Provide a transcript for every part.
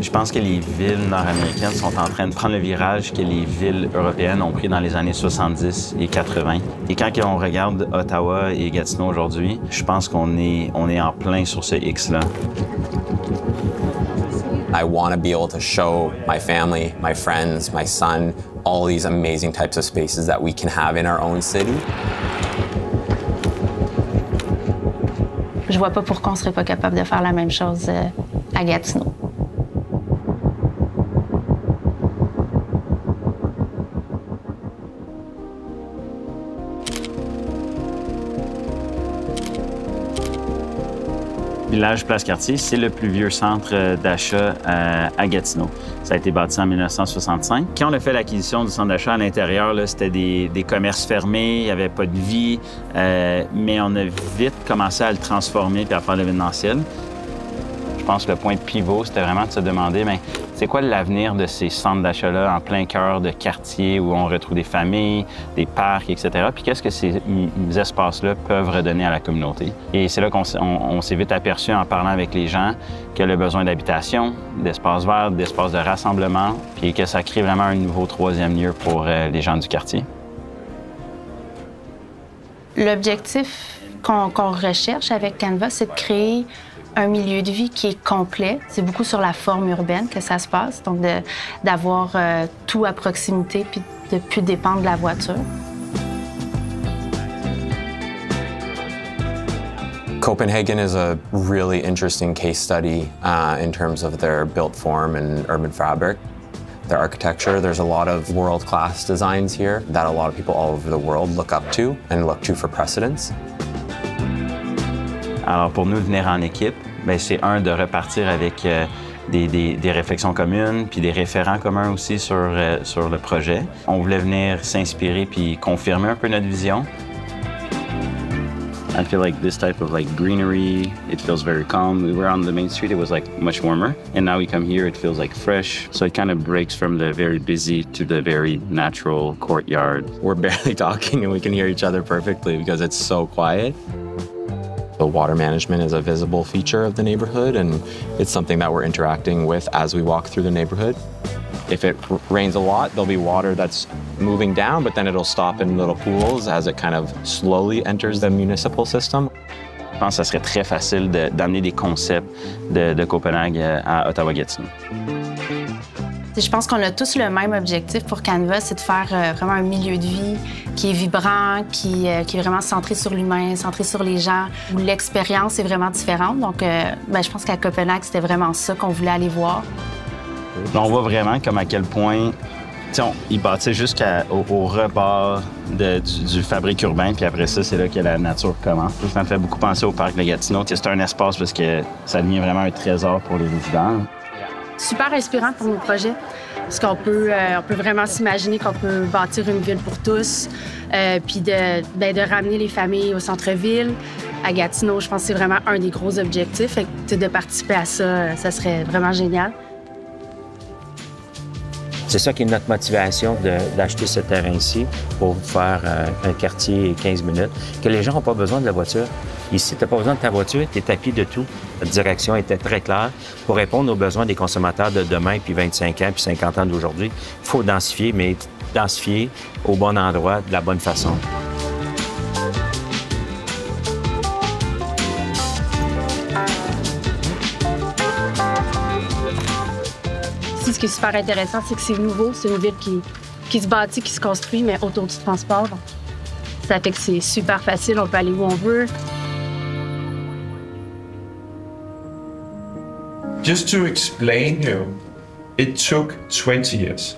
Je pense que les villes nord-américaines sont en train de prendre le virage que les villes européennes ont pris dans les années 70 et 80. Et quand on regarde Ottawa et Gatineau aujourd'hui, je pense qu'on est en plein sur ce X-là. I want to be able to show my family, my friends, my son, all these amazing types of spaces that we can have in our own city. Je vois pas pourquoi on serait pas capable de faire la même chose à Gatineau. Village Place Cartier, c'est le plus vieux centre d'achat à Gatineau. Ça a été bâti en 1965. Quand on a fait l'acquisition du centre d'achat à l'intérieur, c'était des commerces fermés, il n'y avait pas de vie, mais on a vite commencé à le transformer et à faire l'événementiel. Je pense que le point de pivot, c'était vraiment de se demander, bien, c'est quoi l'avenir de ces centres d'achat-là en plein cœur de quartier où on retrouve des familles, des parcs, etc. Puis qu'est-ce que ces espaces-là peuvent redonner à la communauté? Et c'est là qu'on s'est vite aperçu en parlant avec les gens que le besoin d'habitation, d'espaces verts, d'espaces de rassemblement, puis que ça crée vraiment un nouveau troisième lieu pour les gens du quartier. L'objectif qu'on recherche avec Canva, c'est de créer un milieu de vie qui est complet. C'est beaucoup sur la forme urbaine que ça se passe, donc d'avoir tout à proximité puis de ne plus dépendre de la voiture. Copenhagen is a really interesting case study in terms of their built form and urban fabric. Their architecture, there's a lot of world-class designs here that a lot of people all over the world look up to and look to for precedence. Alors, pour nous, venir en équipe, c'est de repartir avec des réflexions communes, puis des référents communs aussi sur le projet. On voulait venir s'inspirer puis confirmer un peu notre vision. I feel like this type of greenery, it feels very calm. We were on the main street, it was much warmer. And now we come here, it feels fresh. So it kind of breaks from the very busy to the very natural courtyard. We're barely talking and we can hear each other perfectly because it's so quiet. The water management is a visible feature of the neighborhood, and it's something that we're interacting with as we walk through the neighborhood. If it rains a lot, there'll be water that's moving down, but then it'll stop in little pools as it kind of slowly enters the municipal system. Je pense que ça serait très facile d'amener des concepts de Copenhague à Ottawa-Gatineau. Je pense qu'on a tous le même objectif pour Canva, c'est de faire vraiment un milieu de vie qui est vibrant, qui est vraiment centré sur l'humain, centré sur les gens, où l'expérience est vraiment différente. Donc, je pense qu'à Copenhague, c'était vraiment ça qu'on voulait aller voir. On voit vraiment comme à quel point ils bâtissaient jusqu'au rebord du fabrique urbain, puis après ça, c'est là que la nature commence. Ça me fait beaucoup penser au parc de Gatineau. C'est un espace parce que ça devient vraiment un trésor pour les résidents. Super inspirant pour nos projets, parce qu'on peut vraiment s'imaginer qu'on peut bâtir une ville pour tous, puis de ramener les familles au centre-ville. À Gatineau, je pense que c'est vraiment un des gros objectifs. Fait que, de participer à ça, ça serait vraiment génial. C'est ça qui est notre motivation d'acheter ce terrain-ci pour faire un quartier 15 minutes, que les gens n'ont pas besoin de la voiture. Ici, tu n'as pas besoin de ta voiture, tu es à pied de tout. Notre direction était très claire pour répondre aux besoins des consommateurs de demain, puis 25 ans, puis 50 ans d'aujourd'hui. Il faut densifier, mais densifier au bon endroit, de la bonne façon. Ici, ce qui est super intéressant, c'est que c'est nouveau. C'est une ville qui se bâtit, qui se construit, mais autour du transport. Ça fait que c'est super facile, on peut aller où on veut. Just to explain you, it took 20 years.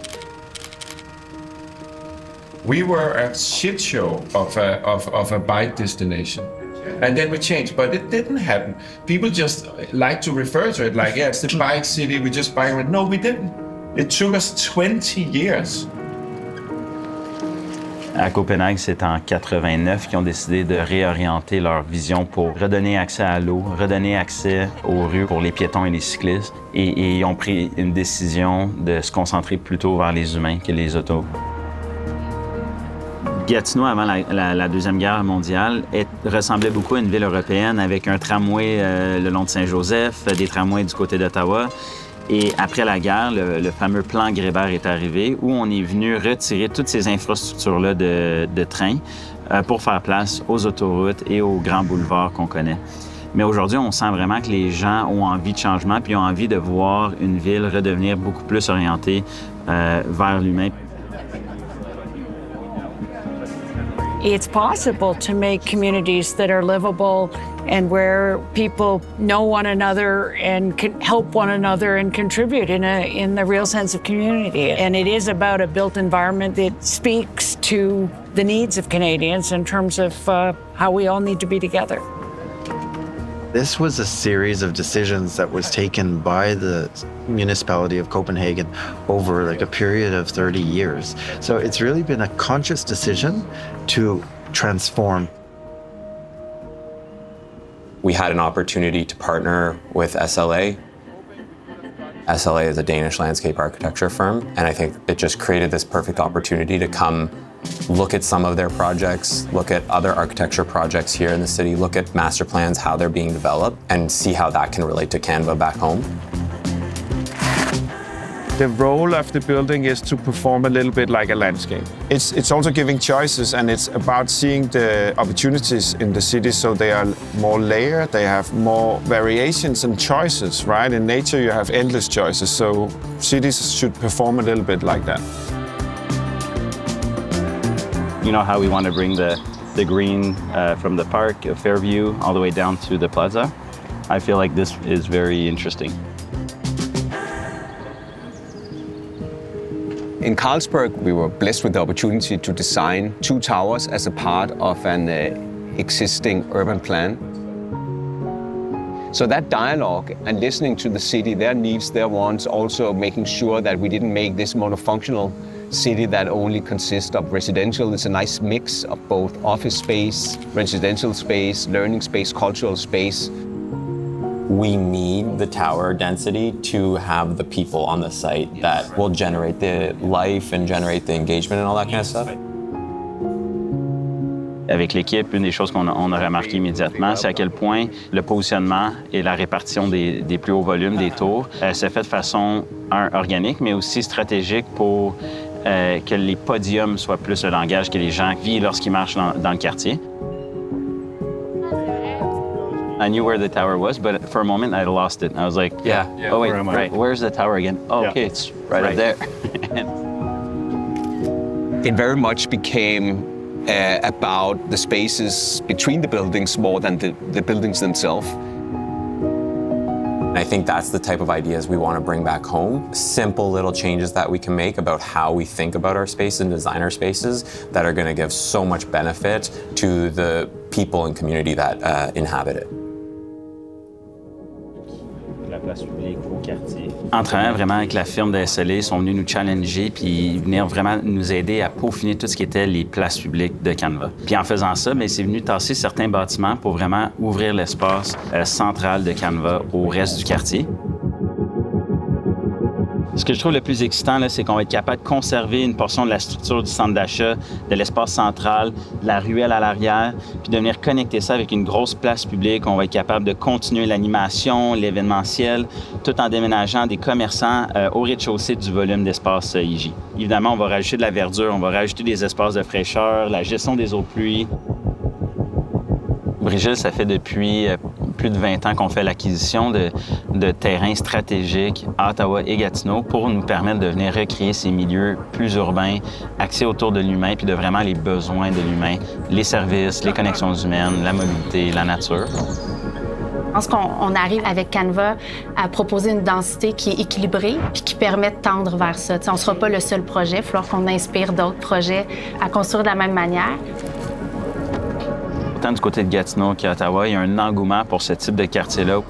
We were a shit show of a bike destination. And then we changed, but it didn't happen. People just like to refer to it like, yeah, it's the bike city, we just bike it. No, we didn't. It took us 20 years. À Copenhague, c'est en 89 qu'ils ont décidé de réorienter leur vision pour redonner accès à l'eau, redonner accès aux rues pour les piétons et les cyclistes. Et ils ont pris une décision de se concentrer plutôt vers les humains que les autos. Gatineau, avant la Deuxième Guerre mondiale, ressemblait beaucoup à une ville européenne avec un tramway le long de Saint-Joseph, des tramways du côté d'Ottawa. Et après la guerre, le fameux plan Grébert est arrivé où on est venu retirer toutes ces infrastructures-là de train pour faire place aux autoroutes et aux grands boulevards qu'on connaît. Mais aujourd'hui, on sent vraiment que les gens ont envie de changement puis ont envie de voir une ville redevenir beaucoup plus orientée vers l'humain. It's possible to make communities that are livable and where people know one another and can help one another and contribute in the real sense of community. And it is about a built environment that speaks to the needs of Canadians in terms of how we all need to be together. This was a series of decisions that was taken by the municipality of Copenhagen over like a period of 30 years. So it's really been a conscious decision to transform. We had an opportunity to partner with SLA. SLA is a Danish landscape architecture firm, and I think it just created this perfect opportunity to come look at some of their projects, look at other architecture projects here in the city, look at master plans, how they're being developed, and see how that can relate to Canva back home. The role of the building is to perform a little bit like a landscape. It's also giving choices, and it's about seeing the opportunities in the city so they are more layered, they have more variations and choices, right? In nature you have endless choices, so cities should perform a little bit like that. You know how we want to bring the green from the park of Fairview all the way down to the plaza? I feel like this is very interesting. In Carlsberg, we were blessed with the opportunity to design 2 towers as a part of an existing urban plan. So that dialogue and listening to the city, their needs, their wants, also making sure that we didn't make this monofunctional city that only consists of residential. It's a nice mix of both office space, residential space, learning space, cultural space. We need the tower density to have the people on the site that will generate the life and generate the engagement and all that kind of stuff. Avec l'équipe, une des choses qu'on a remarqué immédiatement, c'est à quel point le positionnement et la répartition des plus hauts volumes des tours se fait de façon, organique, mais aussi stratégique pour que les podiums soient plus le langage que les gens vivent lorsqu'ils marchent dans le quartier. I knew where the tower was, but for a moment I lost it. I was like, oh wait, right, where's the tower again? Oh, okay, it's right up there. It very much became about the spaces between the buildings more than the buildings themselves. I think that's the type of ideas we want to bring back home. Simple little changes that we can make about how we think about our space and design our spaces that are going to give so much benefit to the people and community that inhabit it. La place publique au quartier. En travaillant vraiment avec la firme de SLA, ils sont venus nous challenger puis venir vraiment nous aider à peaufiner tout ce qui était les places publiques de Canva. Puis en faisant ça, bien, c'est venu tasser certains bâtiments pour vraiment ouvrir l'espace central de Canva au reste du quartier. Ce que je trouve le plus excitant, c'est qu'on va être capable de conserver une portion de la structure du centre d'achat, de l'espace central, de la ruelle à l'arrière, puis de venir connecter ça avec une grosse place publique. On va être capable de continuer l'animation, l'événementiel, tout en déménageant des commerçants au rez-de-chaussée du volume d'espace IJ. Évidemment, on va rajouter de la verdure, on va rajouter des espaces de fraîcheur, la gestion des eaux de pluie. Brigitte, ça fait depuis plus de 20 ans qu'on fait l'acquisition de terrains stratégiques à Ottawa et Gatineau pour nous permettre de venir recréer ces milieux plus urbains, axés autour de l'humain puis de vraiment les besoins de l'humain, les services, les connexions humaines, la mobilité, la nature. Je pense qu'on arrive avec Canva à proposer une densité qui est équilibrée puis qui permet de tendre vers ça. T'sais, on ne sera pas le seul projet, il va falloir qu'on inspire d'autres projets à construire de la même manière. Autant du côté de Gatineau qu'à Ottawa, il y a un engouement pour ce type de quartier-là.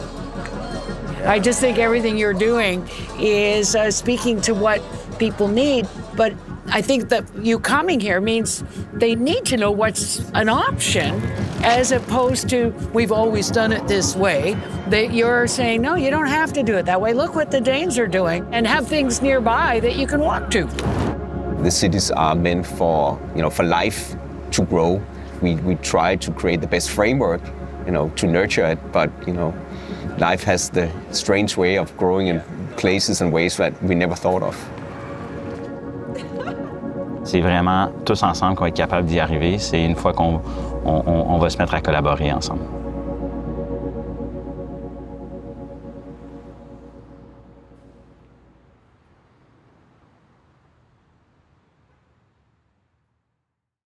I just think everything you're doing is speaking to what people need, but I think that you coming here means they need to know what's an option as opposed to we've always done it this way. That you're saying, no, you don't have to do it that way. Look what the Danes are doing and have things nearby that you can walk to. The cities are meant for, for life to grow. We try to create the best framework, to nurture it, but, life has the strange way of growing in places and ways that we never thought of. C'est vraiment tous ensemble qu'on va être capable d'y arriver. C'est une fois qu'on va se mettre à collaborer ensemble.